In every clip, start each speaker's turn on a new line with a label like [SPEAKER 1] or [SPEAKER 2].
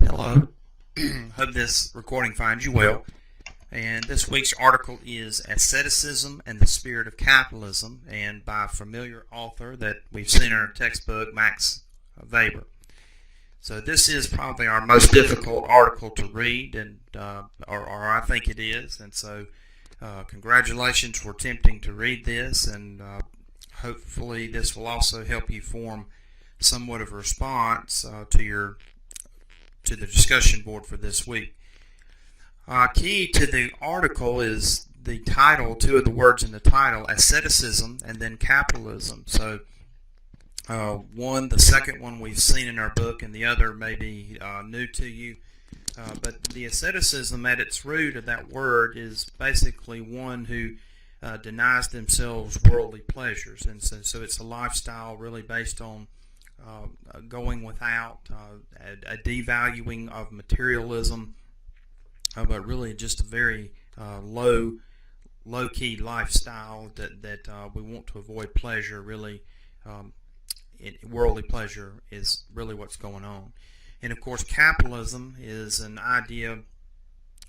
[SPEAKER 1] Hello. Hope this recording finds you well. And this week's article is Asceticism and the Spirit of Capitalism, and by a familiar author that we've seen in our textbook, Max Weber. So this is probably our most difficult article to read, and or I think it is. And so congratulations for attempting to read this, and hopefully this will also help you form somewhat of a response to the discussion board for this week. Key to the article is the title, two of the words in the title, asceticism and then capitalism. So the second one we've seen in our book, and the other may be new to you. But the asceticism at its root of that word is basically one who denies themselves worldly pleasures. And so it's a lifestyle really based on going without, a devaluing of materialism, but really just a very low-key lifestyle that we want to avoid pleasure. Really, worldly pleasure is really what's going on. And of course, capitalism is an idea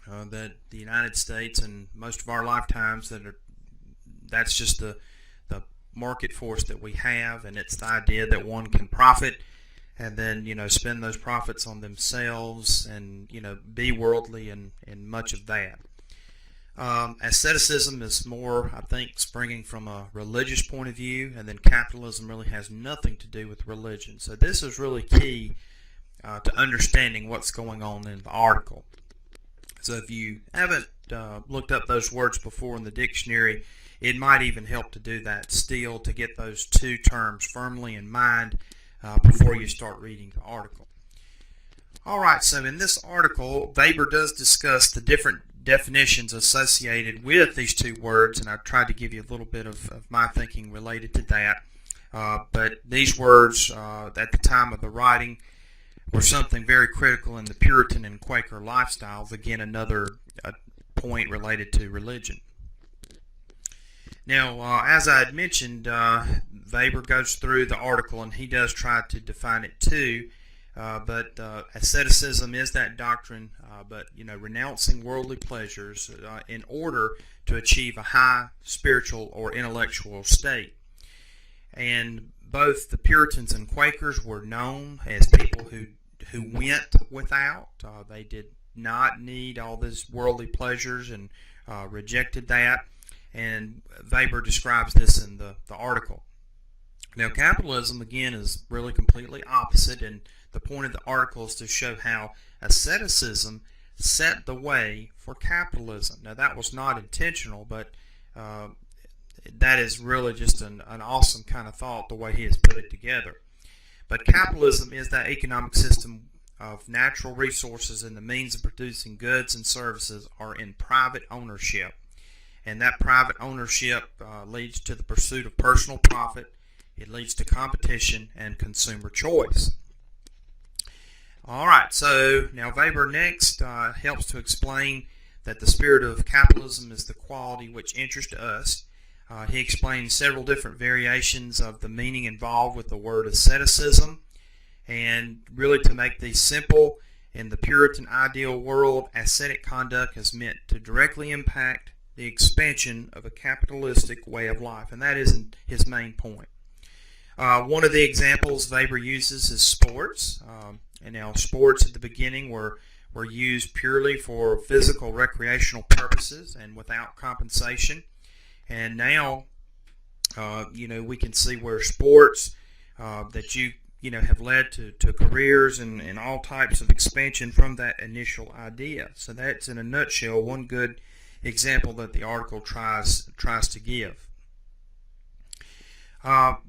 [SPEAKER 1] that the United States and most of our lifetimes that's just the market force that we have, and it's the idea that one can profit and then spend those profits on themselves and be worldly and much of that. Asceticism is more, I think, springing from a religious point of view, and then capitalism really has nothing to do with religion. So this is really key to understanding what's going on in the article. So if you haven't looked up those words before in the dictionary, it might even help to do that still, to get those two terms firmly in mind before you start reading the article. Alright, so in this article, Weber does discuss the different definitions associated with these two words, and I've tried to give you a little bit of my thinking related to that. But these words, at the time of the writing, were something very critical in the Puritan and Quaker lifestyles. Again, another point related to religion. Now, as I had mentioned, Weber goes through the article and he does try to define it too. But asceticism is that doctrine, but renouncing worldly pleasures in order to achieve a high spiritual or intellectual state. And both the Puritans and Quakers were known as people who went without. They did not need all these worldly pleasures and rejected that. And Weber describes this in the article. Now, capitalism, again, is really completely opposite, and the point of the article is to show how asceticism set the way for capitalism. Now, that was not intentional, but that is really just an awesome kind of thought, the way he has put it together. But capitalism is that economic system of natural resources, and the means of producing goods and services are in private ownership. And that private ownership leads to the pursuit of personal profit. It leads to competition and consumer choice. All right, so now Weber next helps to explain that the spirit of capitalism is the quality which interests us. He explains several different variations of the meaning involved with the word asceticism. And really, to make these simple, in the Puritan ideal world, ascetic conduct is meant to directly impact the expansion of a capitalistic way of life, and that isn't his main point. One of the examples Weber uses is sports. And now sports at the beginning were used purely for physical recreational purposes and without compensation. And now, we can see where sports that have led to careers and all types of expansion from that initial idea. So that's, in a nutshell, one good example that the article tries to give.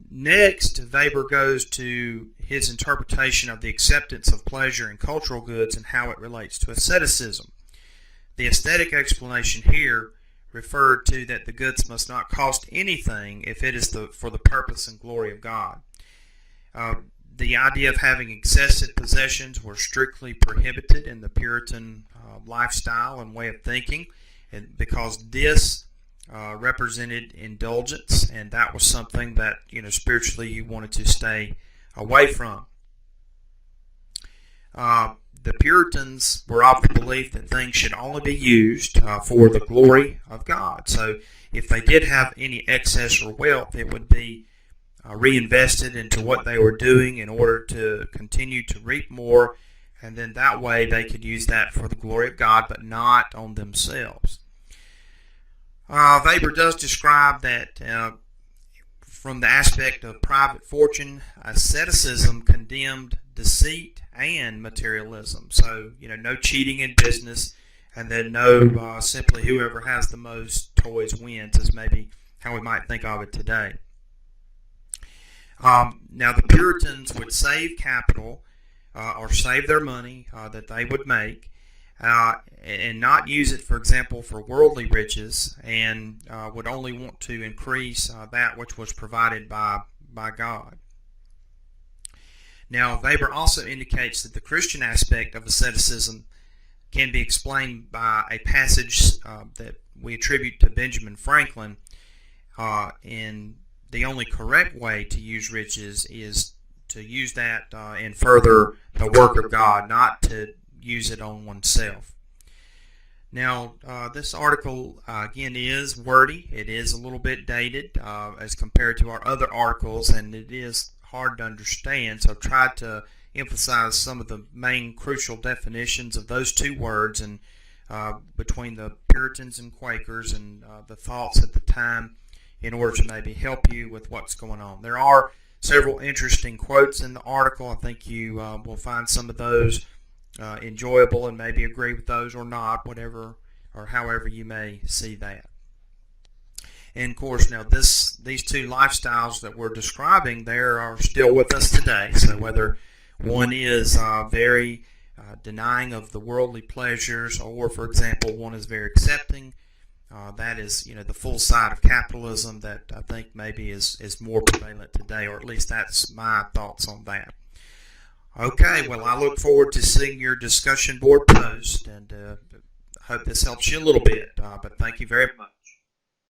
[SPEAKER 1] Next, Weber goes to his interpretation of the acceptance of pleasure in cultural goods and how it relates to asceticism. The aesthetic explanation here referred to that the goods must not cost anything if it is for the purpose and glory of God. The idea of having excessive possessions were strictly prohibited in the Puritan lifestyle and way of thinking, and because this represented indulgence, and that was something that spiritually you wanted to stay away from. the Puritans were of the belief that things should only be used for the glory of God. So if they did have any excess or wealth, it would be reinvested into what they were doing in order to continue to reap more, and then that way they could use that for the glory of God, but not on themselves. Weber does describe that from the aspect of private fortune, asceticism condemned deceit and materialism. So, no cheating in business, and then no simply whoever has the most toys wins is maybe how we might think of it today. Now, the Puritans would save capital or save their money that they would make and not use it, for example, for worldly riches, and would only want to increase that which was provided by God. Now, Weber also indicates that the Christian aspect of asceticism can be explained by a passage that we attribute to Benjamin Franklin. And the only correct way to use riches is to use that and further the work of God, not to use it on oneself. Now, this article, again, is wordy. It is a little bit dated as compared to our other articles, and it is hard to understand, so I've tried to emphasize some of the main crucial definitions of those two words and between the Puritans and Quakers and the thoughts at the time in order to maybe help you with what's going on. There are several interesting quotes in the article. I think you will find some of those enjoyable and maybe agree with those or not, whatever or however you may see that. And of course, now these two lifestyles that we're describing there are still with us today. So whether one is very denying of the worldly pleasures, or, for example, one is very accepting, that is, the full side of capitalism that I think maybe is more prevalent today, or at least that's my thoughts on that. Okay, well, I look forward to seeing your discussion board post, and hope this helps you a little bit. But thank you very much.